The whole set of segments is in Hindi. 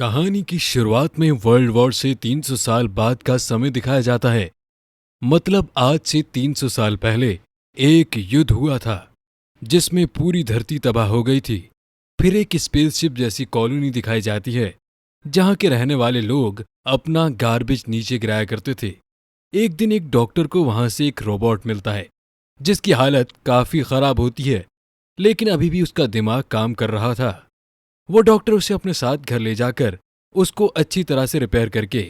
कहानी की शुरुआत में वर्ल्ड वॉर से 300 साल बाद का समय दिखाया जाता है। मतलब आज से 300 साल पहले एक युद्ध हुआ था जिसमें पूरी धरती तबाह हो गई थी। फिर एक स्पेसशिप जैसी कॉलोनी दिखाई जाती है जहां के रहने वाले लोग अपना गार्बेज नीचे गिराया करते थे। एक दिन एक डॉक्टर को वहां से एक रोबोट मिलता है जिसकी हालत काफी खराब होती है, लेकिन अभी भी उसका दिमाग काम कर रहा था। वो डॉक्टर उसे अपने साथ घर ले जाकर उसको अच्छी तरह से रिपेयर करके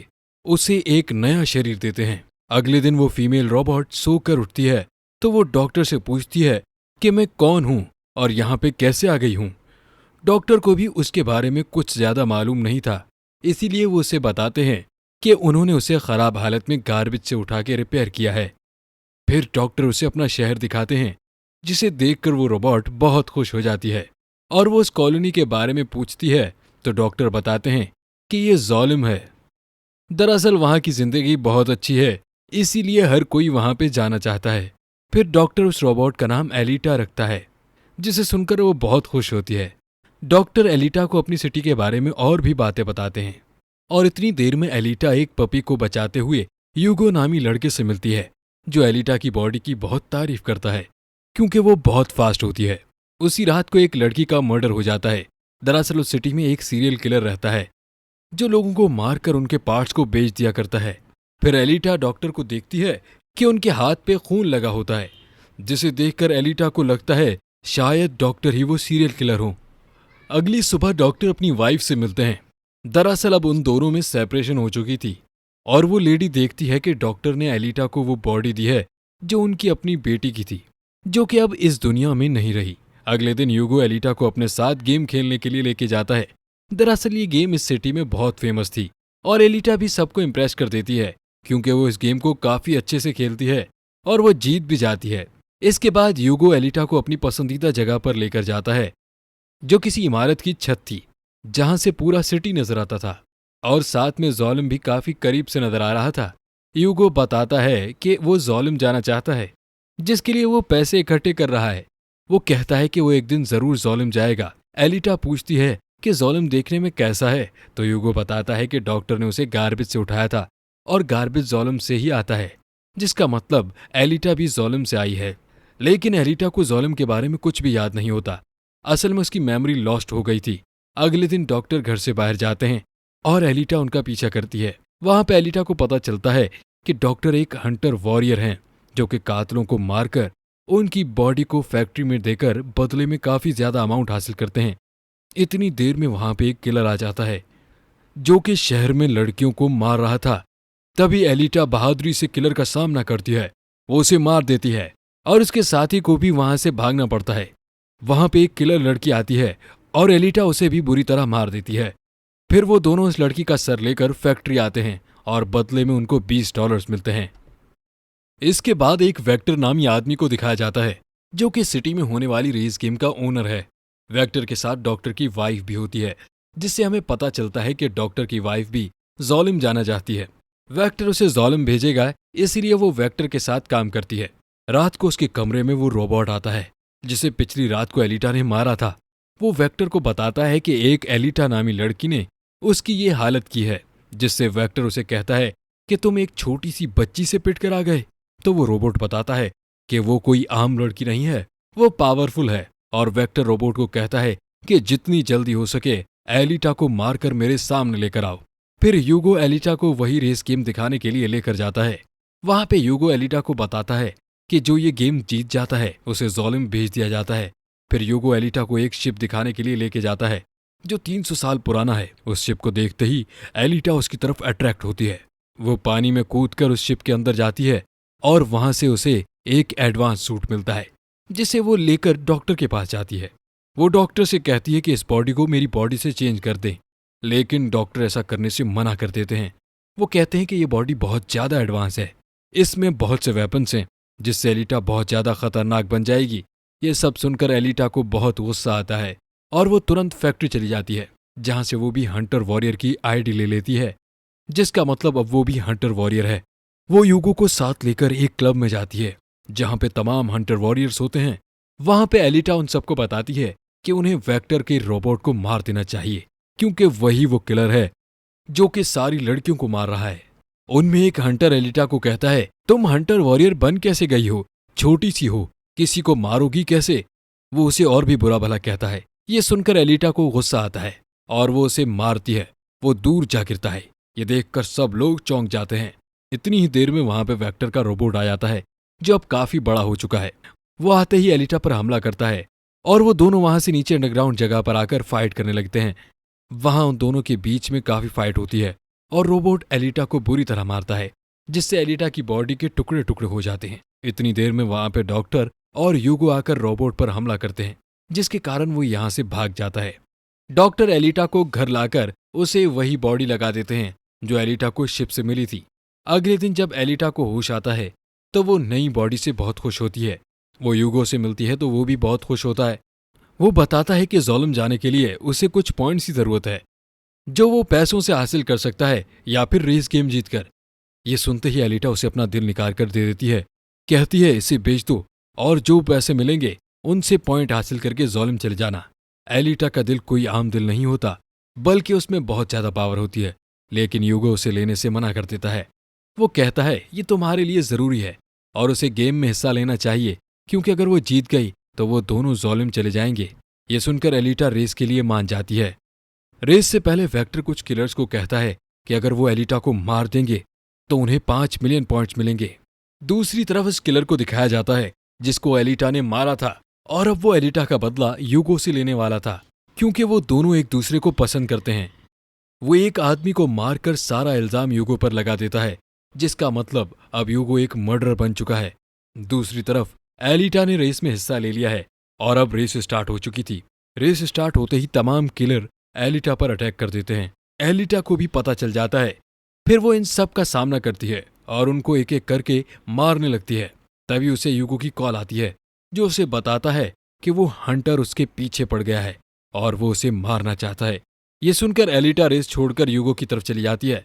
उसे एक नया शरीर देते हैं। अगले दिन वो फीमेल रोबोट सोकर उठती है तो वो डॉक्टर से पूछती है कि मैं कौन हूं और यहाँ पे कैसे आ गई हूं। डॉक्टर को भी उसके बारे में कुछ ज्यादा मालूम नहीं था, इसीलिए वो उसे बताते हैं कि उन्होंने उसे खराब हालत में गार्बेज से उठा के रिपेयर किया है। फिर डॉक्टर उसे अपना शहर दिखाते हैं जिसे देखकर वो रोबोट बहुत खुश हो जाती है और वो उस कॉलोनी के बारे में पूछती है तो डॉक्टर बताते हैं कि ये ज़ालिम है। दरअसल वहाँ की जिंदगी बहुत अच्छी है, इसीलिए हर कोई वहाँ पे जाना चाहता है। फिर डॉक्टर उस रोबोट का नाम एलिटा रखता है जिसे सुनकर वो बहुत खुश होती है। डॉक्टर एलिटा को अपनी सिटी के बारे में और भी बातें बताते हैं और इतनी देर में एलिटा एक पपी को बचाते हुए यूगो नामी लड़के से मिलती है जो एलिटा की बॉडी की बहुत तारीफ करता है क्योंकि वो बहुत फास्ट होती है। उसी रात को एक लड़की का मर्डर हो जाता है। दरअसल उस सिटी में एक सीरियल किलर रहता है जो लोगों को मारकर उनके पार्ट्स को बेच दिया करता है। फिर एलिटा डॉक्टर को देखती है कि उनके हाथ पे खून लगा होता है, जिसे देखकर एलिटा को लगता है शायद डॉक्टर ही वो सीरियल किलर हो। अगली सुबह डॉक्टर अपनी वाइफ से मिलते हैं। दरअसल अब उन दोनों में सेपरेशन हो चुकी थी और वो लेडी देखती है कि डॉक्टर ने एलिटा को वो बॉडी दी है जो उनकी अपनी बेटी की थी, जो कि अब इस दुनिया में नहीं रही। अगले दिन यूगो एलिटा को अपने साथ गेम खेलने के लिए लेके जाता है। दरअसल ये गेम इस सिटी में बहुत फेमस थी और एलिटा भी सबको इम्प्रेस कर देती है क्योंकि वो इस गेम को काफी अच्छे से खेलती है और वो जीत भी जाती है। इसके बाद यूगो एलिटा को अपनी पसंदीदा जगह पर लेकर जाता है जो किसी इमारत की छत थी जहां से पूरा सिटी नजर आता था और साथ में ज़ालिम भी काफी करीब से नजर आ रहा था। यूगो बताता है कि वो ज़ालिम जाना चाहता है जिसके लिए वो पैसे इकट्ठे कर रहा है। वो कहता है कि वो एक दिन जरूर ज़ालिम जाएगा। एलिटा पूछती है कि ज़ालिम देखने में कैसा है तो यूगो बताता है कि डॉक्टर ने उसे गार्बेज से उठाया था और गार्बेज ज़ालिम से ही आता है, जिसका मतलब एलिटा भी ज़ालिम से आई है। लेकिन एलिटा को ज़ालिम के बारे में कुछ भी याद नहीं होता। असल में उसकी मेमोरी लॉस्ट हो गई थी। अगले दिन डॉक्टर घर से बाहर जाते हैं और एलिटा उनका पीछा करती है। वहां पे एलिटा को पता चलता है कि डॉक्टर एक हंटर वॉरियर हैं जो कि कातलों को मारकर उनकी बॉडी को फैक्ट्री में देकर बदले में काफी ज्यादा अमाउंट हासिल करते हैं। इतनी देर में वहां पे एक किलर आ जाता है जो कि शहर में लड़कियों को मार रहा था। तभी एलिटा बहादुरी से किलर का सामना करती है, वो उसे मार देती है और उसके साथी को भी वहां से भागना पड़ता है। वहां पे एक किलर लड़की आती है और एलिटा उसे भी बुरी तरह मार देती है। फिर वो दोनों उस लड़की का सर लेकर फैक्ट्री आते हैं और बदले में उनको $20 मिलते हैं। इसके बाद एक वेक्टर नामी आदमी को दिखाया जाता है जो कि सिटी में होने वाली रेस गेम का ओनर है। वेक्टर के साथ डॉक्टर की वाइफ भी होती है, जिससे हमें पता चलता है कि डॉक्टर की वाइफ भी ज़ालिम जाना चाहती है। वेक्टर उसे ज़ालिम भेजेगा, इसीलिए वो वेक्टर के साथ काम करती है। रात को उसके कमरे में वो रोबोट आता है जिसे पिछली रात को एलिटा ने मारा था। वो वेक्टर को बताता है कि एक एलिटा नामी लड़की ने उसकी ये हालत की है, जिससे वेक्टर उसे कहता है कि तुम एक छोटी सी बच्ची से पिट कर आ गए। तो वो रोबोट बताता है कि वो कोई आम लड़की नहीं है, वो पावरफुल है। और वेक्टर रोबोट को कहता है कि जितनी जल्दी हो सके एलिटा को मारकर मेरे सामने लेकर आओ। फिर यूगो एलिटा को वही रेस गेम दिखाने के लिए लेकर जाता है। वहां पे यूगो एलिटा को बताता है कि जो ये गेम जीत जाता है उसे ज़ालिम भेज दिया जाता है। फिर यूगो एलिटा को एक शिप दिखाने के लिए लेके जाता है जो 300 साल पुराना है। उस शिप को देखते ही एलिटा उसकी तरफ अट्रैक्ट होती है। वो पानी में कूदकर उस शिप के अंदर जाती है और वहां से उसे एक एडवांस सूट मिलता है जिसे वो लेकर डॉक्टर के पास जाती है। वो डॉक्टर से कहती है कि इस बॉडी को मेरी बॉडी से चेंज कर दें, लेकिन डॉक्टर ऐसा करने से मना कर देते हैं। वो कहते हैं कि ये बॉडी बहुत ज्यादा एडवांस है, इसमें बहुत से वेपन्स हैं जिससे एलिटा बहुत ज्यादा खतरनाक बन जाएगी। ये सब सुनकर एलिटा को बहुत गुस्सा आता है और वो तुरंत फैक्ट्री चली जाती है जहां से वो भी हंटर वॉरियर की आईडी ले लेती है, जिसका मतलब अब वो भी हंटर वॉरियर है। वो यूगो को साथ लेकर एक क्लब में जाती है जहां पे तमाम हंटर वॉरियर्स होते हैं। वहां पे एलिटा उन सबको बताती है कि उन्हें वेक्टर के रोबोट को मार देना चाहिए क्योंकि वही वो किलर है जो कि सारी लड़कियों को मार रहा है। उनमें एक हंटर एलिटा को कहता है, तुम हंटर वॉरियर बन कैसे गई हो, छोटी सी हो, किसी को मारोगी कैसे। वो उसे और भी बुरा भला कहता है। ये सुनकर एलिटा को गुस्सा आता है और वो उसे मारती है। वो दूर जा गिरता है। ये देखकर सब लोग चौंक जाते हैं। इतनी ही देर में वहां पे वेक्टर का रोबोट आ जाता है जो अब काफी बड़ा हो चुका है। वो आते ही एलिटा पर हमला करता है और वो दोनों वहां से नीचे अंडरग्राउंड जगह पर आकर फाइट करने लगते हैं। वहां उन दोनों के बीच में काफी फाइट होती है और रोबोट एलिटा को बुरी तरह मारता है, जिससे एलिटा की बॉडी के टुकड़े टुकड़े हो जाते हैं। इतनी देर में वहां पे डॉक्टर और यूगो आकर रोबोट पर हमला करते हैं, जिसके कारण वो यहां से भाग जाता है। डॉक्टर एलिटा को घर लाकर उसे वही बॉडी लगा देते हैं जो एलिटा को शिप से मिली थी। अगले दिन जब एलिटा को होश आता है तो वो नई बॉडी से बहुत खुश होती है। वो यूगो से मिलती है तो वो भी बहुत खुश होता है। वो बताता है कि जोलम जाने के लिए उसे कुछ पॉइंट्स की जरूरत है जो वो पैसों से हासिल कर सकता है या फिर रेस गेम जीतकर। ये सुनते ही एलिटा उसे अपना दिल निकाल कर दे देती है। कहती है, इसे बेच दो और जो पैसे मिलेंगे उनसे पॉइंट हासिल करके जोलम चले जाना। एलिटा का दिल कोई आम दिल नहीं होता, बल्कि उसमें बहुत ज्यादा पावर होती है, लेकिन यूगो उसे लेने से मना कर देता है। वो कहता है, ये तुम्हारे लिए जरूरी है और उसे गेम में हिस्सा लेना चाहिए, क्योंकि अगर वो जीत गई तो वो दोनों जोलम चले जाएंगे। ये सुनकर एलिटा रेस के लिए मान जाती है। रेस से पहले वेक्टर कुछ किलर्स को कहता है कि अगर वो एलिटा को मार देंगे तो उन्हें 5 मिलियन पॉइंट्स मिलेंगे। दूसरी तरफ इस किलर को दिखाया जाता है जिसको एलिटा ने मारा था और अब वो एलिटा का बदला यूगो से लेने वाला था, क्योंकि वो दोनों एक दूसरे को पसंद करते हैं। वो एक आदमी को मारकर सारा इल्जाम यूगो पर लगा देता है, जिसका मतलब अब यूगो एक मर्डरर बन चुका है। दूसरी तरफ एलिटा ने रेस में हिस्सा ले लिया है और अब रेस स्टार्ट हो चुकी थी। रेस स्टार्ट होते ही तमाम किलर एलिटा पर अटैक कर देते हैं। एलिटा को भी पता चल जाता है। फिर वो इन सब का सामना करती है और उनको एक एक करके मारने लगती है। तभी उसे यूगो की कॉल आती है जो उसे बताता है कि वो हंटर उसके पीछे पड़ गया है और वो उसे मारना चाहता है। ये सुनकर एलिटा रेस छोड़कर यूगो की तरफ चली जाती है।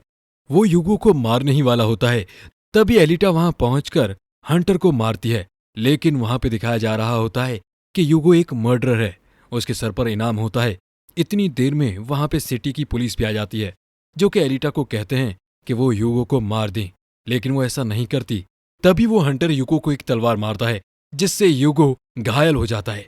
वो यूगो को मारने ही वाला होता है, तभी एलिटा वहां पहुंचकर हंटर को मारती है, लेकिन वहां पे दिखाया जा रहा होता है कि यूगो एक मर्डरर है। उसके सर पर इनाम होता है। इतनी देर में वहां पे सिटी की पुलिस भी आ जाती है, जो कि एलिटा को कहते हैं कि वो यूगो को मार दें, लेकिन वो ऐसा नहीं करती। तभी वो हंटर यूगो को एक तलवार मारता है, जिससे यूगो घायल हो जाता है।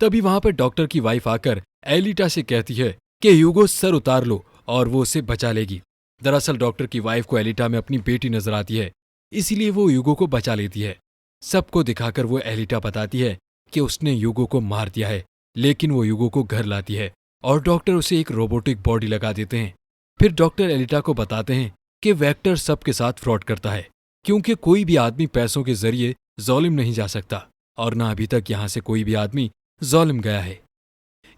तभी वहां पर डॉक्टर की वाइफ आकर एलिटा से कहती है कि यूगो सर उतार लो और वो उसे बचा लेगी। दरअसल डॉक्टर की वाइफ को एलिटा में अपनी बेटी नजर आती है, इसीलिए वो यूगो को बचा लेती है। सबको दिखाकर वो एलिटा बताती है कि उसने यूगो को मार दिया है, लेकिन वो यूगो को घर लाती है और डॉक्टर उसे एक रोबोटिक बॉडी लगा देते हैं। फिर डॉक्टर एलिटा को बताते हैं कि वेक्टर सबके साथ फ्रॉड करता है, क्योंकि कोई भी आदमी पैसों के जरिए जोलिम नहीं जा सकता और ना अभी तक यहां से कोई भी आदमी जोलिम गया है।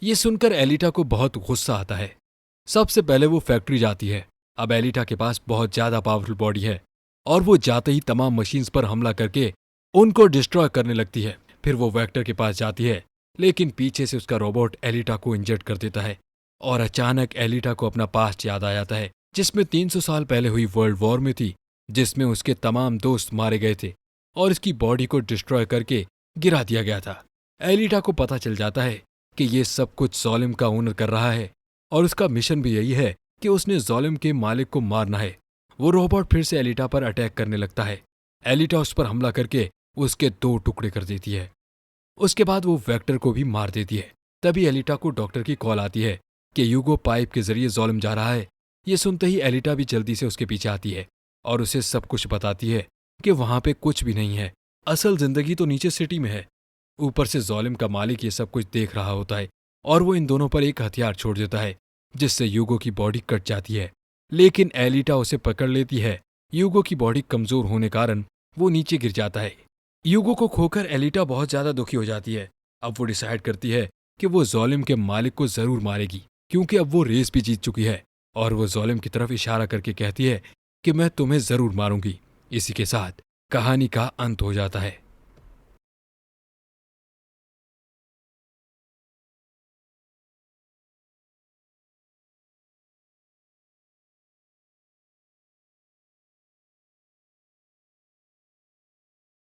ये सुनकर एलिटा को बहुत गुस्सा आता है। सबसे पहले वो फैक्ट्री जाती है। अब एलिटा के पास बहुत ज्यादा पावरफुल बॉडी है और वो जाते ही तमाम मशीन्स पर हमला करके उनको डिस्ट्रॉय करने लगती है। फिर वो वेक्टर के पास जाती है, लेकिन पीछे से उसका रोबोट एलिटा को इंजर्ड कर देता है और अचानक एलिटा को अपना पास्ट याद आ जाता है, जिसमें 300 साल पहले हुई वर्ल्ड वॉर में थी, जिसमें उसके तमाम दोस्त मारे गए थे और इसकी बॉडी को डिस्ट्रॉय करके गिरा दिया गया था। एलिटा को पता चल जाता है कि ये सब कुछ जोलिम का ओनर कर रहा है और उसका मिशन भी यही है कि उसने जोलिम के मालिक को मारना है। वो रोबोट फिर से एलिटा पर अटैक करने लगता है। एलिटा उस पर हमला करके उसके 2 टुकड़े कर देती है। उसके बाद वो वेक्टर को भी मार देती है। तभी एलिटा को डॉक्टर की कॉल आती है कि यूगो पाइप के जरिए जोलिम जा रहा है। ये सुनते ही एलिटा भी जल्दी से उसके पीछे आती है और उसे सब कुछ बताती है कि वहां पे कुछ भी नहीं है, असल जिंदगी तो नीचे सिटी में है। ऊपर से जोलिम का मालिक ये सब कुछ देख रहा होता है और वो इन दोनों पर एक हथियार छोड़ देता है, जिससे यूगो की बॉडी कट जाती है, लेकिन एलिटा उसे पकड़ लेती है। यूगो की बॉडी कमजोर होने कारण वो नीचे गिर जाता है। यूगो को खोकर एलिटा बहुत ज्यादा दुखी हो जाती है। अब वो डिसाइड करती है कि वो जोलिम के मालिक को जरूर मारेगी, क्योंकि अब वो रेस भी जीत चुकी है और वो जोलिम की तरफ इशारा करके कहती है कि मैं तुम्हें जरूर मारूंगी। इसी के साथ कहानी का अंत हो जाता है।